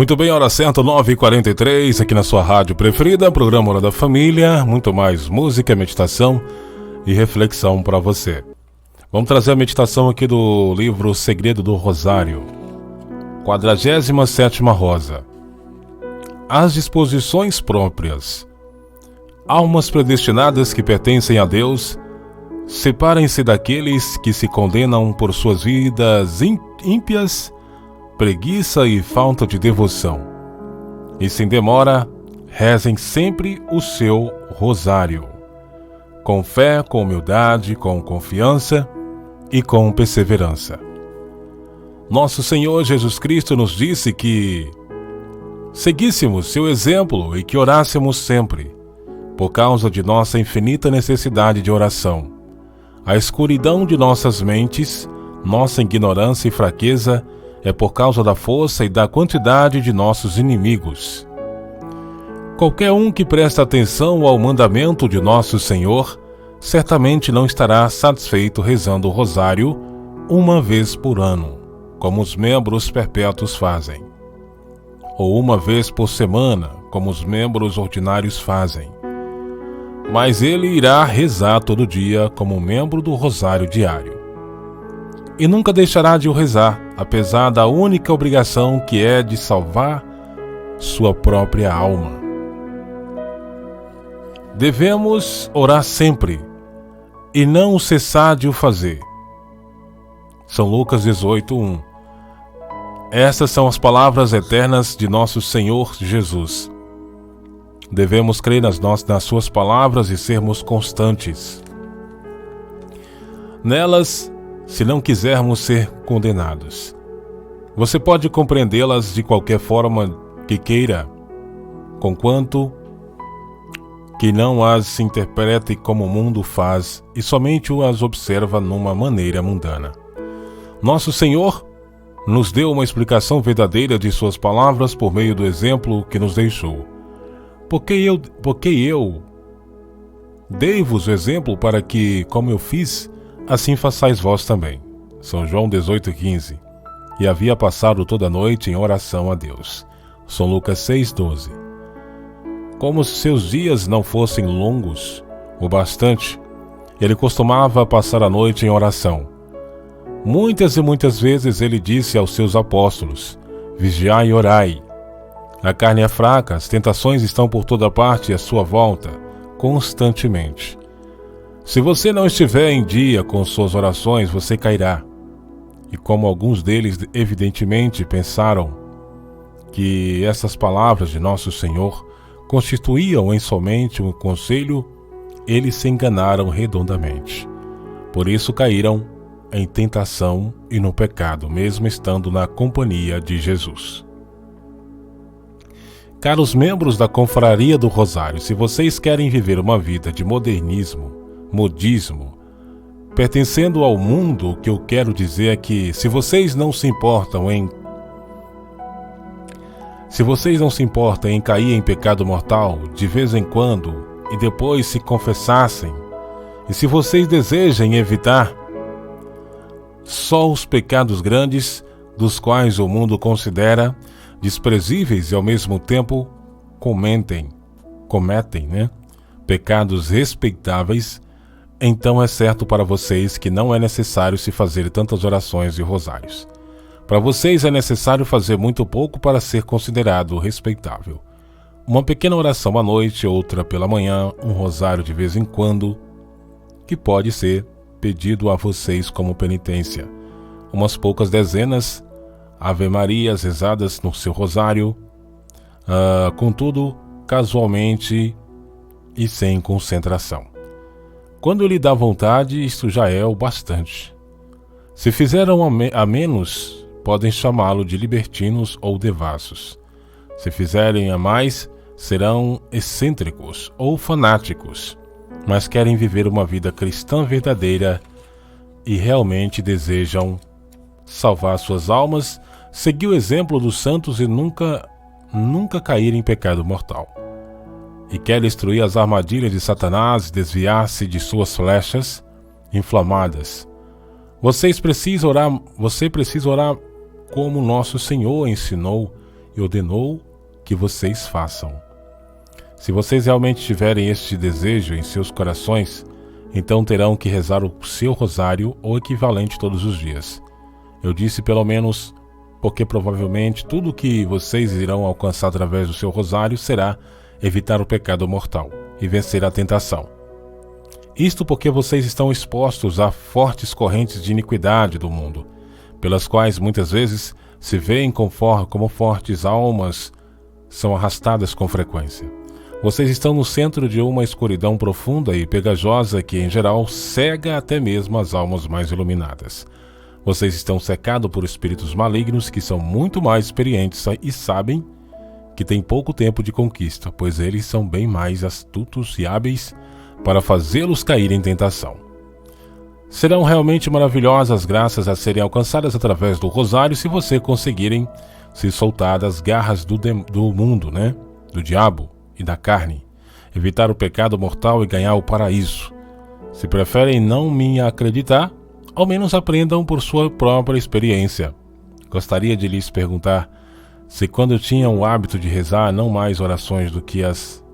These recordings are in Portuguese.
Muito bem, hora certa, 9h43, aqui na sua rádio preferida, programa Hora da Família, muito mais música, meditação e reflexão para você. Vamos trazer a meditação aqui do livro O Segredo do Rosário, 47ª Rosa. As disposições próprias. Almas predestinadas que pertencem a Deus, separem-se daqueles que se condenam por suas vidas ímpias, preguiça e falta de devoção. E sem demora, rezem sempre o seu rosário, com fé, com humildade, com confiança e com perseverança. Nosso Senhor Jesus Cristo nos disse que seguíssemos seu exemplo e que orássemos sempre, por causa de nossa infinita necessidade de oração. A escuridão de nossas mentes, nossa ignorância e fraqueza é por causa da força e da quantidade de nossos inimigos. Qualquer um que presta atenção ao mandamento de nosso Senhor, certamente não estará satisfeito rezando o rosário uma vez por ano, como os membros perpétuos fazem, ou uma vez por semana, como os membros ordinários fazem. Mas ele irá rezar todo dia como membro do rosário diário. E nunca deixará de o rezar, apesar da única obrigação que é de salvar sua própria alma. Devemos orar sempre e não cessar de o fazer. São Lucas 18:1. Essas são as palavras eternas de nosso Senhor Jesus. Devemos crer nas suas palavras e sermos constantes nelas, se não quisermos ser condenados. Você pode compreendê-las de qualquer forma que queira, conquanto que não as interprete como o mundo faz e somente as observa numa maneira mundana. Nosso Senhor nos deu uma explicação verdadeira de suas palavras por meio do exemplo que nos deixou. Porque eu dei-vos o exemplo para que, como eu fiz, assim façais vós também. São João 18:15. E havia passado toda a noite em oração a Deus. São Lucas 6:12. Como se seus dias não fossem longos o bastante, ele costumava passar a noite em oração. Muitas e muitas vezes ele disse aos seus apóstolos: vigiai e orai. A carne é fraca, as tentações estão por toda parte à sua volta, constantemente. Se você não estiver em dia com suas orações, você cairá. E como alguns deles evidentemente pensaram que essas palavras de nosso Senhor constituíam em somente um conselho, eles se enganaram redondamente. Por isso caíram em tentação e no pecado, mesmo estando na companhia de Jesus. Caros membros da Confraria do Rosário, se vocês querem viver uma vida de modismo, pertencendo ao mundo, o que eu quero dizer é que se vocês não se importam em cair em pecado mortal de vez em quando e depois se confessassem, e se vocês desejam evitar só os pecados grandes, dos quais o mundo considera desprezíveis e ao mesmo tempo cometem, pecados respeitáveis, então é certo para vocês que não é necessário se fazer tantas orações e rosários. Para vocês é necessário fazer muito pouco para ser considerado respeitável. Uma pequena oração à noite, outra pela manhã, um rosário de vez em quando, que pode ser pedido a vocês como penitência. Umas poucas dezenas Ave Marias rezadas no seu rosário, contudo, casualmente e sem concentração. Quando lhe dá vontade, isto já é o bastante. Se fizeram a menos, podem chamá-lo de libertinos ou devassos. Se fizerem a mais, serão excêntricos ou fanáticos, mas querem viver uma vida cristã verdadeira e realmente desejam salvar suas almas, seguir o exemplo dos santos e nunca cair em pecado mortal. E quer destruir as armadilhas de Satanás e desviar-se de suas flechas inflamadas. Você precisa orar como nosso Senhor ensinou, e e ordenou que vocês façam. Se vocês realmente tiverem este desejo em seus corações, então terão que rezar o seu rosário ou equivalente todos os dias. Eu disse pelo menos porque provavelmente tudo que vocês irão alcançar através do seu rosário será evitar o pecado mortal e vencer a tentação. Isto porque vocês estão expostos a fortes correntes de iniquidade do mundo, pelas quais muitas vezes se veem como fortes almas são arrastadas com frequência. Vocês estão no centro de uma escuridão profunda e pegajosa que, em geral, cega até mesmo as almas mais iluminadas. Vocês estão cercados por espíritos malignos que são muito mais experientes e sabem que têm pouco tempo de conquista, pois eles são bem mais astutos e hábeis para fazê-los cair em tentação. Serão realmente maravilhosas graças a serem alcançadas através do rosário se você conseguirem se soltar das garras do mundo, do diabo e da carne, evitar o pecado mortal e ganhar o paraíso. Se preferem não me acreditar, ao menos aprendam por sua própria experiência. Gostaria de lhes perguntar se quando tinham o hábito de rezar não mais orações do que as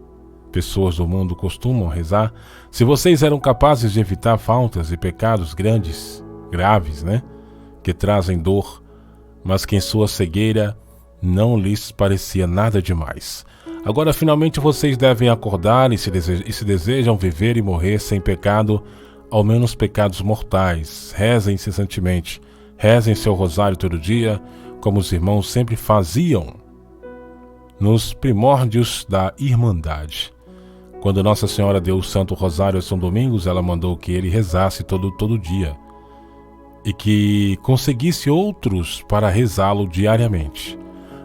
pessoas do mundo costumam rezar, se vocês eram capazes de evitar faltas e pecados graves, que trazem dor, mas que em sua cegueira não lhes parecia nada demais. Agora finalmente vocês devem acordar e se desejam viver e morrer sem pecado, ao menos pecados mortais. Rezem incessantemente, rezem seu rosário todo dia, como os irmãos sempre faziam nos primórdios da Irmandade. Quando Nossa Senhora deu o Santo Rosário a São Domingos, ela mandou que ele rezasse todo dia e que conseguisse outros para rezá-lo diariamente.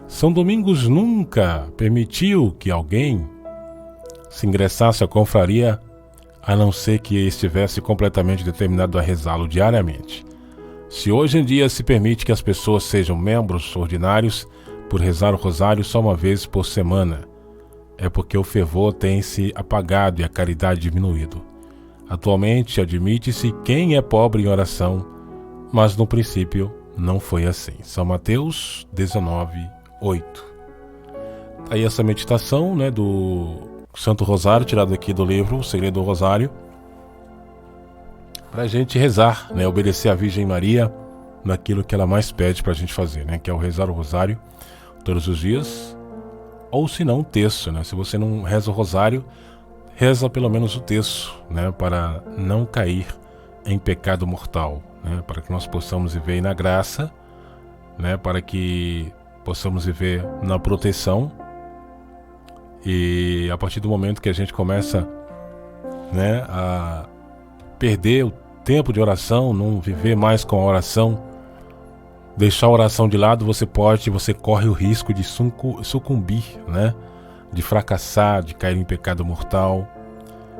São Domingos nunca permitiu que alguém se ingressasse à confraria a não ser que estivesse completamente determinado a rezá-lo diariamente. Se hoje em dia se permite que as pessoas sejam membros ordinários por rezar o rosário só uma vez por semana, é porque o fervor tem se apagado e a caridade diminuído. Atualmente admite-se quem é pobre em oração, mas no princípio não foi assim. São Mateus 19:8. Aí essa meditação do Santo Rosário, tirado aqui do livro O Segredo do Rosário, para a gente rezar, obedecer à Virgem Maria naquilo que ela mais pede para a gente fazer, que é o rezar o rosário todos os dias, ou se não, um terço, Se você não reza o rosário, reza pelo menos o terço, para não cair em pecado mortal, para que nós possamos viver na graça, para que possamos viver na proteção. E a partir do momento que a gente começa a perder o tempo de oração, não viver mais com a oração, deixar a oração de lado, você corre o risco de sucumbir, de fracassar, de cair em pecado mortal.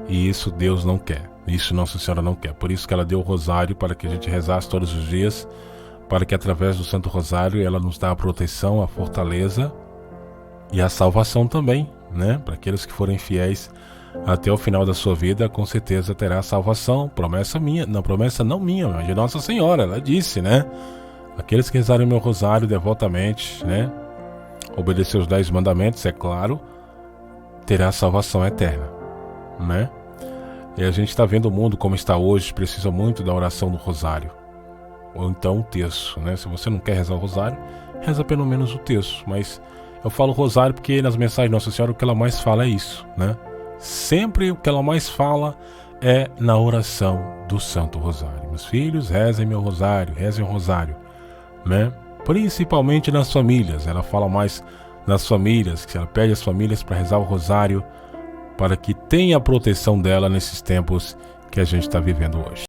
E isso Deus não quer, isso Nossa Senhora não quer. Por isso que ela deu o rosário para que a gente rezasse todos os dias, para que através do Santo Rosário ela nos dá a proteção, a fortaleza e a salvação também, para aqueles que forem fiéis até o final da sua vida, com certeza terá salvação. Promessa minha, promessa não minha, mas de Nossa Senhora. Ela disse, aqueles que rezarem meu rosário devotamente, obedecer os 10 mandamentos, é claro, terá salvação eterna, E a gente está vendo o mundo como está hoje, precisa muito da oração do rosário, ou então o terço, Se você não quer rezar o rosário, reza pelo menos o terço. Mas eu falo rosário porque nas mensagens de Nossa Senhora o que ela mais fala é isso, Sempre o que ela mais fala é na oração do Santo Rosário. Meus filhos, rezem meu rosário, rezem o rosário, Principalmente nas famílias. Ela fala mais nas famílias, que ela pede às famílias para rezar o rosário, para que tenha a proteção dela nesses tempos que a gente está vivendo hoje.